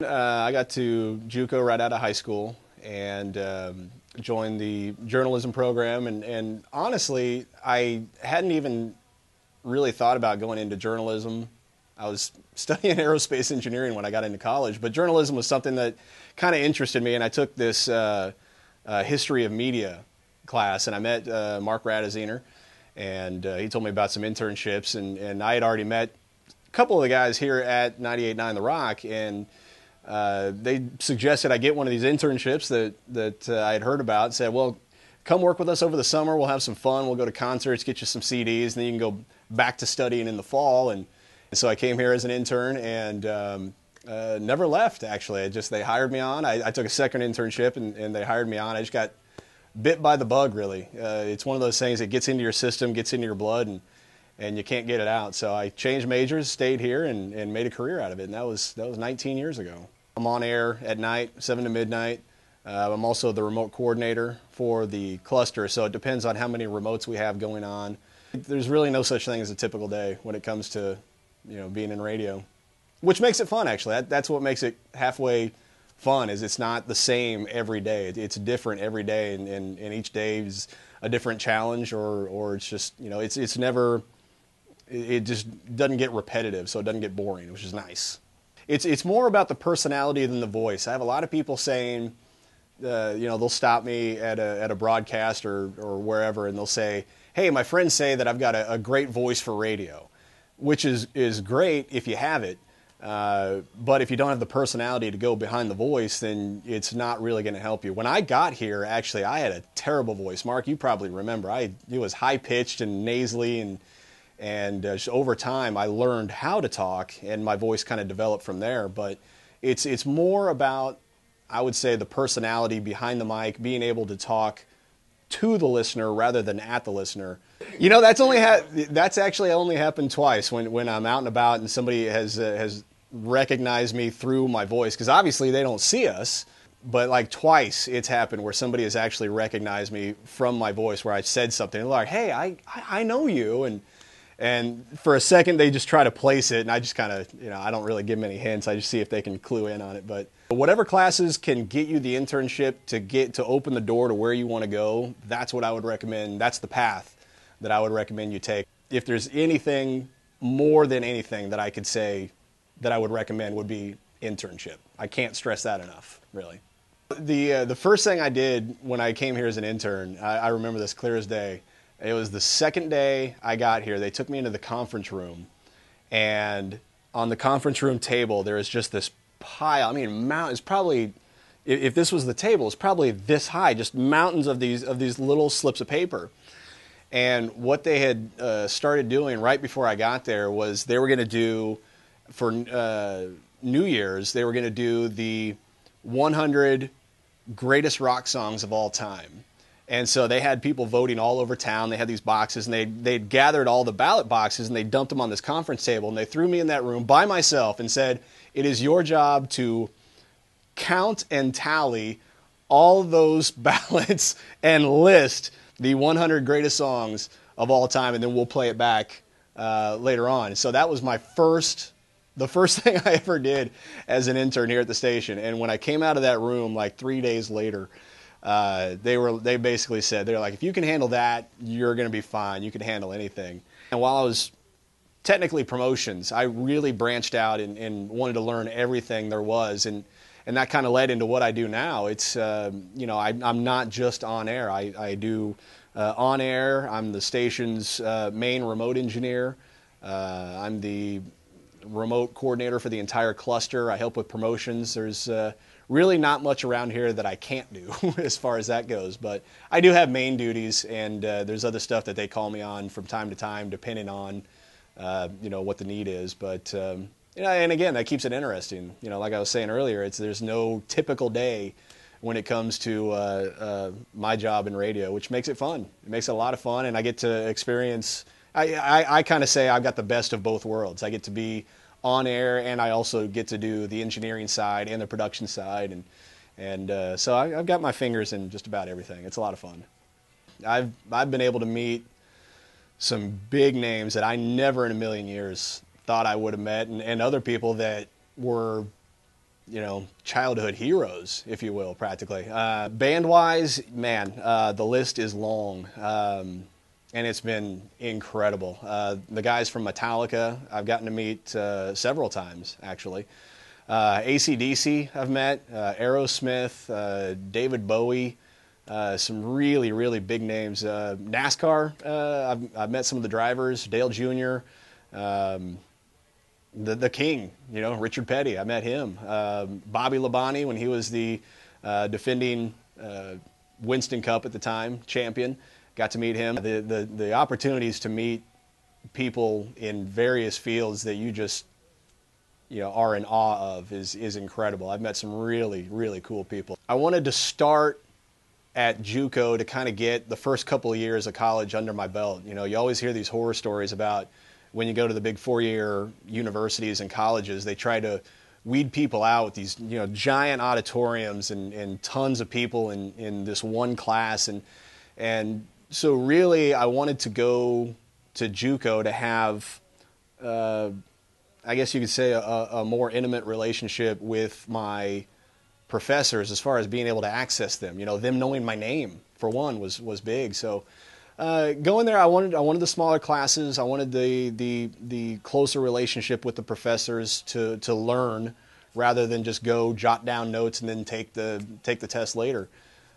I got to JUCO right out of high school and joined the journalism program. And honestly, I hadn't even really thought about going into journalism. I was studying aerospace engineering when I got into college, but journalism was something that kind of interested me. And I took this history of media class, and I met Mark Radaziner, and he told me about some internships. And I had already met a couple of the guys here at 98.9 The Rock, and they suggested I get one of these internships that I had heard about. Said, well, come work with us over the summer. We'll have some fun. We'll go to concerts, get you some CDs, and then you can go back to studying in the fall. And so I came here as an intern and never left, actually. They hired me on. I took a second internship, and they hired me on. I just got bit by the bug, really. It's one of those things that gets into your system, gets into your blood, and you can't get it out. So I changed majors, stayed here, and made a career out of it. And that was 19 years ago. I'm on air at night, 7 to midnight. I'm also the remote coordinator for the cluster, so it depends on how many remotes we have going on. There's really no such thing as a typical day when it comes to, being in radio, which makes it fun, actually. That's what makes it halfway fun, is it's not the same every day. It's different every day, and each day is a different challenge, or it's just, it's never, it just doesn't get repetitive, so it doesn't get boring, which is nice. It's more about the personality than the voice. I have a lot of people saying, they'll stop me at a broadcast or wherever, and they'll say, hey, my friends say that I've got a great voice for radio, which is great if you have it. But if you don't have the personality to go behind the voice, then it's not really going to help you. When I got here, actually, I had a terrible voice. Mark, you probably remember. It was high-pitched and nasally, and just over time, I learned how to talk, and my voice kind of developed from there. But it's more about, I would say, the personality behind the mic, being able to talk to the listener rather than at the listener. That's actually only happened twice when I'm out and about and somebody has recognized me through my voice, because obviously they don't see us. But like twice it's happened where somebody has actually recognized me from my voice, where I said something. They're like, hey, I know you. And for a second, they just try to place it, and I just kind of, I don't really give them any hints. I just see if they can clue in on it. But whatever classes can get you the internship to open the door to where you want to go, that's what I would recommend. That's the path that I would recommend you take. If there's anything more than anything that I could say that I would recommend, would be internship. I can't stress that enough, really. The first thing I did when I came here as an intern, I remember this clear as day. It was the second day I got here. They took me into the conference room, and on the conference room table, there was just this pile. I mean, it's probably, if this was the table, it's probably this high, just mountains of these little slips of paper. And what they had started doing right before I got there was they were going to do, for New Year's, they were going to do the 100 greatest rock songs of all time. And so they had people voting all over town. They had these boxes, and they'd gathered all the ballot boxes, and they dumped them on this conference table, and they threw me in that room by myself and said, it is your job to count and tally all those ballots and list the 100 greatest songs of all time, and then we'll play it back later on. So that was the first thing I ever did as an intern here at the station. And when I came out of that room like 3 days later, they basically said, they're like, if you can handle that, you're going to be fine. You can handle anything. And while I was technically promotions, I really branched out and wanted to learn everything there was. And that kind of led into what I do now. It's, I'm not just on air. I do on air. I'm the station's main remote engineer. I'm the remote coordinator for the entire cluster. I help with promotions. There's really not much around here that I can't do as far as that goes. But I do have main duties, and there's other stuff that they call me on from time to time, depending on what the need is. But and again, that keeps it interesting. Like I was saying earlier, there's no typical day when it comes to my job in radio, which makes it fun. It makes it a lot of fun, and I get to experience. I kind of say I've got the best of both worlds. I get to be on air, and I also get to do the engineering side and the production side, and so I've got my fingers in just about everything. It's a lot of fun. I've been able to meet some big names that I never in a million years thought I would have met, and other people that were childhood heroes, if you will, practically. Band-wise, man, the list is long, and it's been incredible. The guys from Metallica, I've gotten to meet several times, actually. AC/DC I've met, Aerosmith, David Bowie, some really, really big names. NASCAR, I've met some of the drivers, Dale Jr., the King, Richard Petty, I met him. Bobby Labonte, when he was the defending Winston Cup at the time champion, got to meet him. The opportunities to meet people in various fields that you just are in awe of is incredible. I've met some really, really cool people. I wanted to start at JUCO to kind of get the first couple of years of college under my belt. You always hear these horror stories about when you go to the big four-year universities and colleges, they try to weed people out with these giant auditoriums and tons of people in this one class. And so really I wanted to go to JUCO to have I guess you could say a more intimate relationship with my professors as far as being able to access them. Them knowing my name, for one, was big. So going there, I wanted the smaller classes. I wanted the closer relationship with the professors to learn rather than just go jot down notes and then take the test later.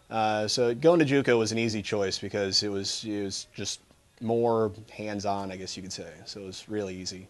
So going to JUCO was an easy choice because it was just more hands-on, I guess you could say. So it was really easy.